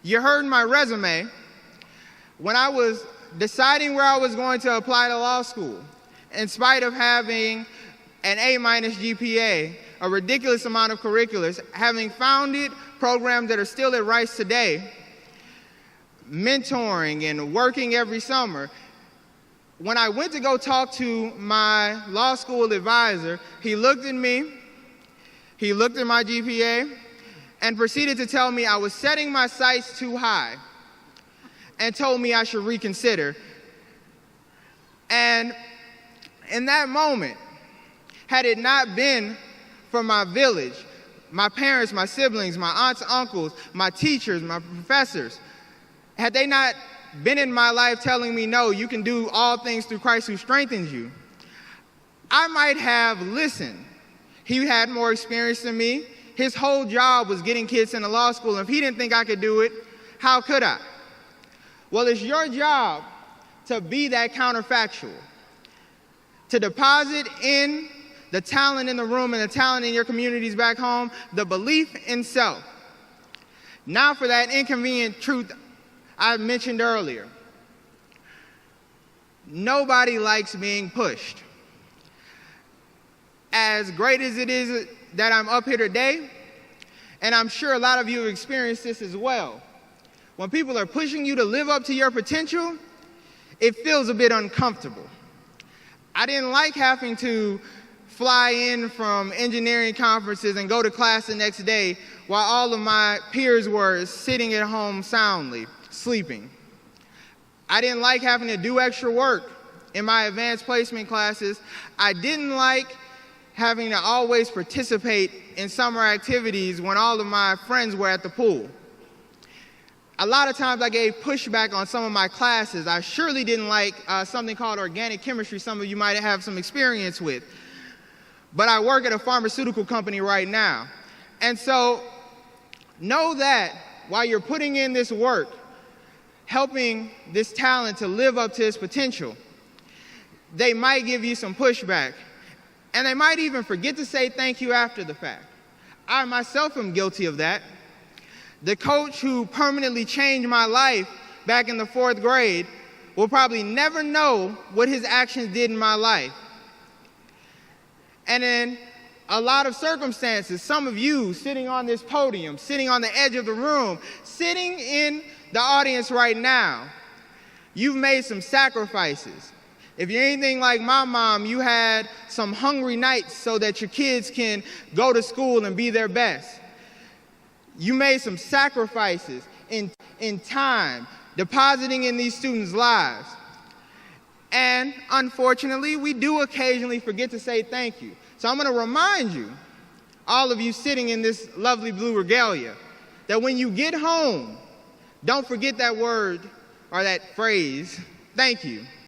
You heard my resume. When I was deciding where I was going to apply to law school, in spite of having an A- GPA, a ridiculous amount of curriculars, having founded programs that are still at Rice today, mentoring and working every summer, when I went to go talk to my law school advisor, he looked at me, he looked at my GPA, and proceeded to tell me I was setting my sights too high and told me I should reconsider. And in that moment, had it not been for my village, my parents, my siblings, my aunts, uncles, my teachers, my professors, had they not been in my life telling me, no, you can do all things through Christ who strengthens you, I might have listened. He had more experience than me. His whole job was getting kids into law school, and if he didn't think I could do it, how could I? Well, it's your job to be that counterfactual, to deposit in the talent in the room and the talent in your communities back home, the belief in self. Now for that inconvenient truth I mentioned earlier. Nobody likes being pushed. As great as it is that I'm up here today, and I'm sure a lot of you have experienced this as well, when people are pushing you to live up to your potential, it feels a bit uncomfortable. I didn't like having to fly in from engineering conferences and go to class the next day while all of my peers were sitting at home soundly, sleeping. I didn't like having to do extra work in my advanced placement classes. I didn't like having to always participate in summer activities when all of my friends were at the pool. A lot of times I gave pushback on some of my classes. I surely didn't like something called organic chemistry, some of you might have some experience with. But I work at a pharmaceutical company right now. And so know that while you're putting in this work, helping this talent to live up to its potential, they might give you some pushback. And they might even forget to say thank you after the fact. I myself am guilty of that. The coach who permanently changed my life back in the 4th grade will probably never know what his actions did in my life. And in a lot of circumstances, some of you sitting on this podium, sitting on the edge of the room, sitting in the audience right now, you've made some sacrifices. If you're anything like my mom, you had some hungry nights so that your kids can go to school and be their best. You made some sacrifices in time, depositing in these students' lives. And unfortunately, we do occasionally forget to say thank you. So I'm going to remind you, all of you sitting in this lovely blue regalia, that when you get home, don't forget that word or that phrase, thank you.